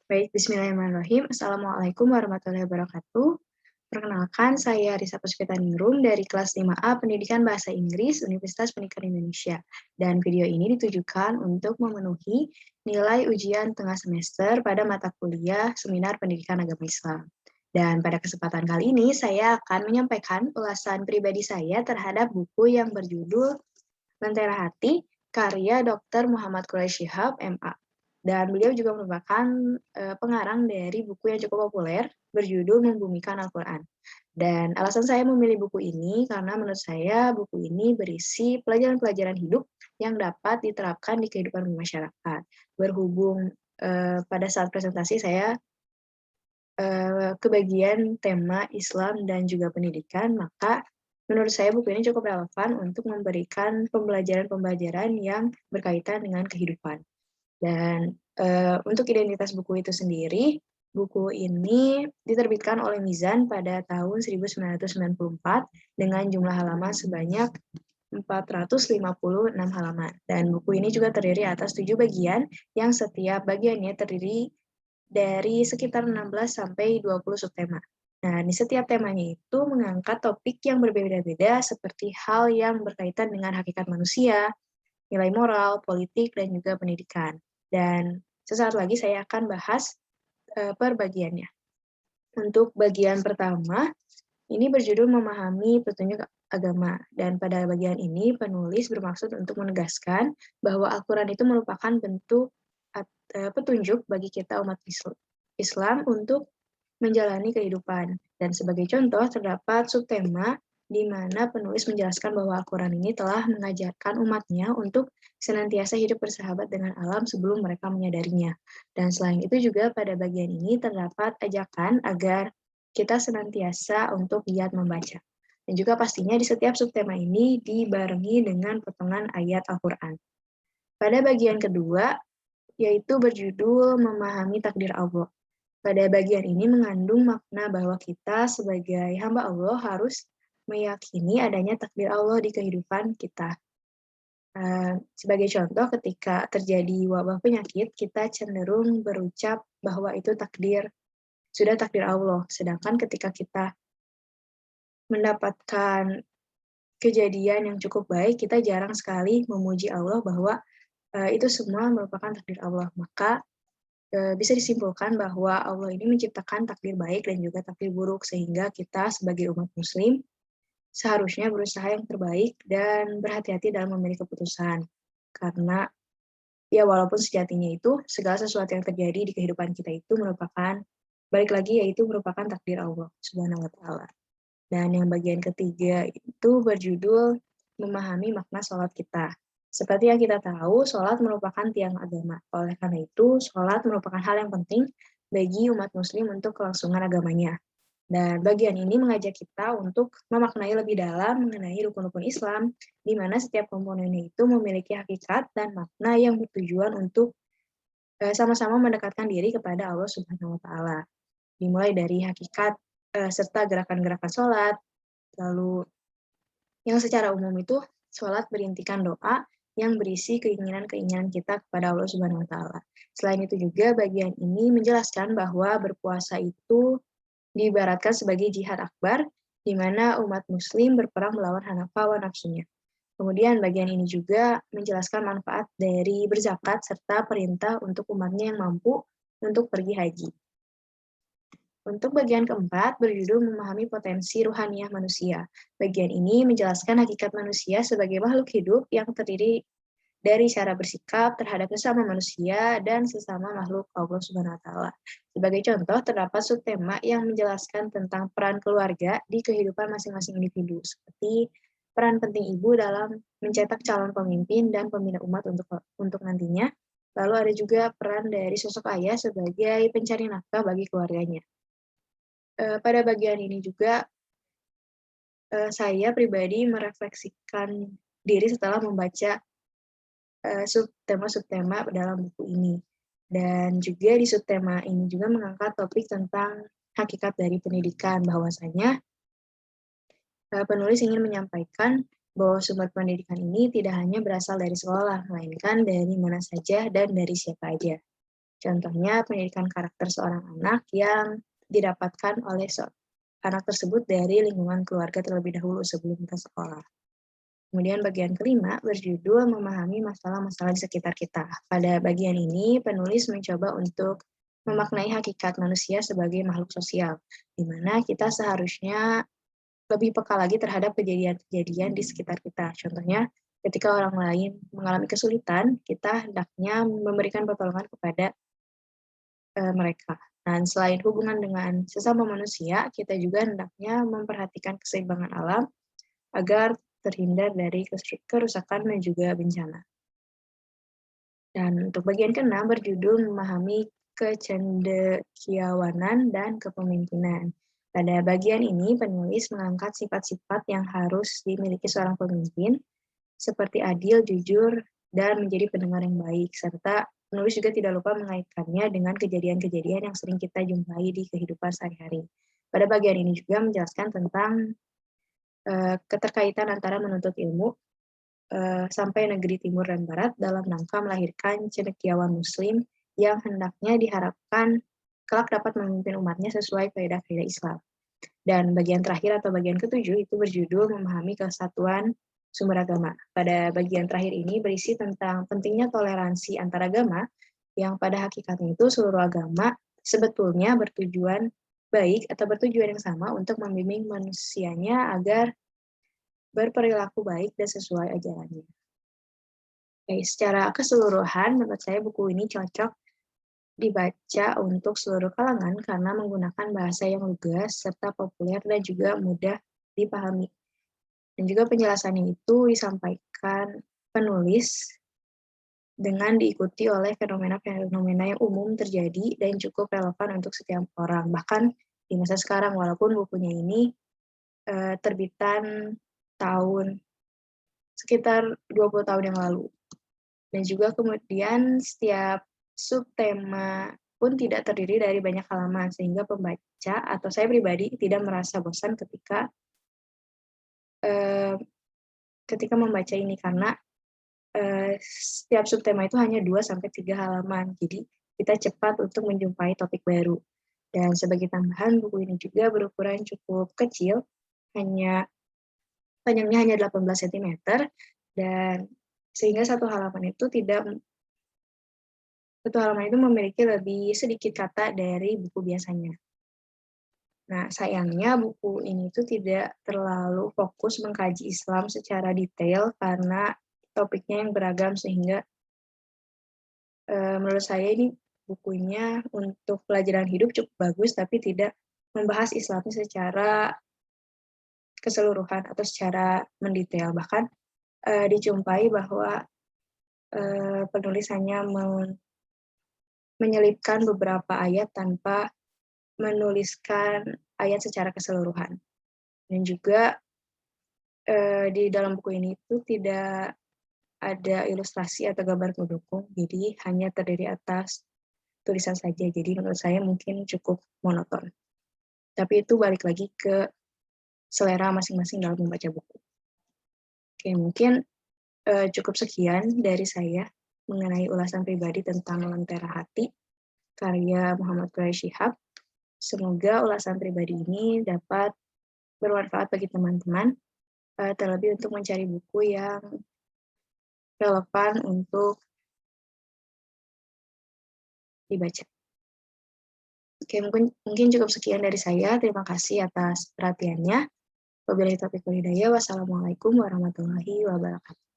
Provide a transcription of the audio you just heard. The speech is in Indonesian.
Baik, bismillahirrahmanirrahim. Assalamualaikum warahmatullahi wabarakatuh. Perkenalkan, saya Risa Puspitaningrum dari kelas 5A Pendidikan Bahasa Inggris Universitas Pendidikan Indonesia. Dan video ini ditujukan untuk memenuhi nilai ujian tengah semester pada mata kuliah Seminar Pendidikan Agama Islam. Dan pada kesempatan kali ini, saya akan menyampaikan ulasan pribadi saya terhadap buku yang berjudul Lentera Hati, karya Dr. Muhammad Quraish Shihab, MA. Dan beliau juga merupakan pengarang dari buku yang cukup populer berjudul Membumikan Al-Quran. Dan alasan saya memilih buku ini karena menurut saya buku ini berisi pelajaran-pelajaran hidup yang dapat diterapkan di kehidupan masyarakat. Berhubung pada saat presentasi saya ke bagian tema Islam dan juga pendidikan, maka menurut saya buku ini cukup relevan untuk memberikan pembelajaran-pembelajaran yang berkaitan dengan kehidupan. Dan untuk identitas buku itu sendiri, buku ini diterbitkan oleh Mizan pada tahun 1994 dengan jumlah halaman sebanyak 456 halaman. Dan buku ini juga terdiri atas 7 bagian yang setiap bagiannya terdiri dari sekitar 16 sampai 20 subtema. Nah, di setiap temanya itu mengangkat topik yang berbeda-beda seperti hal yang berkaitan dengan hakikat manusia, nilai moral, politik, dan juga pendidikan. Dan sesaat lagi saya akan bahas per bagiannya. Untuk bagian pertama, ini berjudul Memahami Petunjuk Agama. Dan pada bagian ini, penulis bermaksud untuk menegaskan bahwa Al-Quran itu merupakan bentuk petunjuk bagi kita umat Islam untuk menjalani kehidupan. Dan sebagai contoh, terdapat subtema di mana penulis menjelaskan bahwa Al-Quran ini telah mengajarkan umatnya untuk senantiasa hidup bersahabat dengan alam sebelum mereka menyadarinya. Dan selain itu juga pada bagian ini terdapat ajakan agar kita senantiasa untuk giat membaca. Dan juga pastinya di setiap subtema ini dibarengi dengan potongan ayat Al-Quran. Pada bagian kedua, yaitu berjudul Memahami Takdir Allah. Pada bagian ini mengandung makna bahwa kita sebagai hamba Allah harus meyakini adanya takdir Allah di kehidupan kita. Sebagai contoh, ketika terjadi wabah penyakit, kita cenderung berucap bahwa itu sudah takdir Allah. Sedangkan ketika kita mendapatkan kejadian yang cukup baik, kita jarang sekali memuji Allah bahwa itu semua merupakan takdir Allah. Maka bisa disimpulkan bahwa Allah ini menciptakan takdir baik dan juga takdir buruk, sehingga kita sebagai umat muslim seharusnya berusaha yang terbaik dan berhati-hati dalam memilih keputusan. Karena ya walaupun sejatinya itu segala sesuatu yang terjadi di kehidupan kita itu yaitu merupakan takdir Allah Subhanahu wa taala. Dan yang bagian ketiga itu berjudul Memahami Makna Sholat Kita. Seperti yang kita tahu, sholat merupakan tiang agama. Oleh karena itu, sholat merupakan hal yang penting bagi umat muslim untuk kelangsungan agamanya. Dan bagian ini mengajak kita untuk memaknai lebih dalam mengenai rukun-rukun Islam, di mana setiap komponennya itu memiliki hakikat dan makna yang bertujuan untuk sama-sama mendekatkan diri kepada Allah Subhanahu wa taala. Dimulai dari hakikat serta gerakan-gerakan sholat, lalu yang secara umum itu sholat berintikan doa yang berisi keinginan-keinginan kita kepada Allah Subhanahu wa taala. Selain itu juga bagian ini menjelaskan bahwa berpuasa itu diibaratkan sebagai jihad akbar, di mana umat muslim berperang melawan hawa nafsunya. Kemudian bagian ini juga menjelaskan manfaat dari berzakat serta perintah untuk umatnya yang mampu untuk pergi haji. Untuk bagian keempat, berjudul Memahami Potensi Ruhaniyah Manusia. Bagian ini menjelaskan hakikat manusia sebagai makhluk hidup yang terdiri dari cara bersikap terhadap sesama manusia dan sesama makhluk Allah Subhanahu wa taala. Sebagai contoh, terdapat subtema yang menjelaskan tentang peran keluarga di kehidupan masing-masing individu, seperti peran penting ibu dalam mencetak calon pemimpin dan pembina umat untuk nantinya. Lalu ada juga peran dari sosok ayah sebagai pencari nafkah bagi keluarganya. Pada bagian ini juga saya pribadi merefleksikan diri setelah membaca subtema-subtema dalam buku ini. Dan juga di subtema ini juga mengangkat topik tentang hakikat dari pendidikan, bahwasanya penulis ingin menyampaikan bahwa sumber pendidikan ini tidak hanya berasal dari sekolah, melainkan dari mana saja dan dari siapa aja. Contohnya, pendidikan karakter seorang anak yang didapatkan oleh anak tersebut dari lingkungan keluarga terlebih dahulu sebelum ke sekolah. Kemudian bagian kelima berjudul memahami masalah-masalah di sekitar kita. Pada bagian ini, penulis mencoba untuk memaknai hakikat manusia sebagai makhluk sosial, di mana kita seharusnya lebih peka lagi terhadap kejadian-kejadian di sekitar kita. Contohnya, ketika orang lain mengalami kesulitan, kita hendaknya memberikan pertolongan kepada mereka. Dan selain hubungan dengan sesama manusia, kita juga hendaknya memperhatikan keseimbangan alam agar terhindar dari kerusakan dan juga bencana. Dan untuk bagian keenam berjudul memahami kecendekiawanan dan kepemimpinan. Pada bagian ini, penulis mengangkat sifat-sifat yang harus dimiliki seorang pemimpin, seperti adil, jujur, dan menjadi pendengar yang baik, serta penulis juga tidak lupa mengaitkannya dengan kejadian-kejadian yang sering kita jumpai di kehidupan sehari-hari. Pada bagian ini juga menjelaskan tentang keterkaitan antara menuntut ilmu sampai negeri timur dan barat dalam rangka melahirkan cendekiawan muslim yang hendaknya diharapkan kelak dapat memimpin umatnya sesuai kaidah-kaidah Islam. Dan bagian terakhir atau bagian ketujuh itu berjudul memahami kesatuan sumber agama. Pada bagian terakhir ini berisi tentang pentingnya toleransi antar agama yang pada hakikatnya itu seluruh agama sebetulnya bertujuan baik atau bertujuan yang sama untuk membimbing manusianya agar berperilaku baik dan sesuai ajarannya. Oke, secara keseluruhan menurut saya buku ini cocok dibaca untuk seluruh kalangan karena menggunakan bahasa yang lugas serta populer dan juga mudah dipahami. Dan juga penjelasannya itu disampaikan penulis dengan diikuti oleh fenomena-fenomena yang umum terjadi dan cukup relevan untuk setiap orang. Bahkan di masa sekarang, walaupun bukunya ini terbitan tahun sekitar 20 tahun yang lalu. Dan juga kemudian setiap subtema pun tidak terdiri dari banyak halaman, sehingga pembaca atau saya pribadi tidak merasa bosan ketika membaca ini, karena setiap subtema itu hanya 2-3 halaman, jadi kita cepat untuk menjumpai topik baru. Dan sebagai tambahan, buku ini juga berukuran cukup kecil, panjangnya hanya 18 cm, dan sehingga satu halaman itu memiliki lebih sedikit kata dari buku biasanya. Nah, sayangnya buku ini tuh tidak terlalu fokus mengkaji Islam secara detail karena topiknya yang beragam, sehingga menurut saya ini bukunya untuk pelajaran hidup cukup bagus, tapi tidak membahas Islamnya secara keseluruhan atau secara mendetail. Bahkan dijumpai bahwa penulis hanya menyelipkan beberapa ayat tanpa menuliskan ayat secara keseluruhan. Dan juga di dalam buku ini itu tidak ada ilustrasi atau gambar pendukung, jadi hanya terdiri atas tulisan saja. Jadi menurut saya mungkin cukup monoton. Tapi itu balik lagi ke selera masing-masing dalam membaca buku. Oke, mungkin cukup sekian dari saya mengenai ulasan pribadi tentang Lentera Hati, karya Muhammad Quraish Shihab. Semoga ulasan pribadi ini dapat bermanfaat bagi teman-teman, terlebih untuk mencari buku yang relevan untuk dibaca. Oke, mungkin cukup sekian dari saya. Terima kasih atas perhatiannya. Wabillahi taufiq wal hidayah. Wassalamualaikum warahmatullahi wabarakatuh.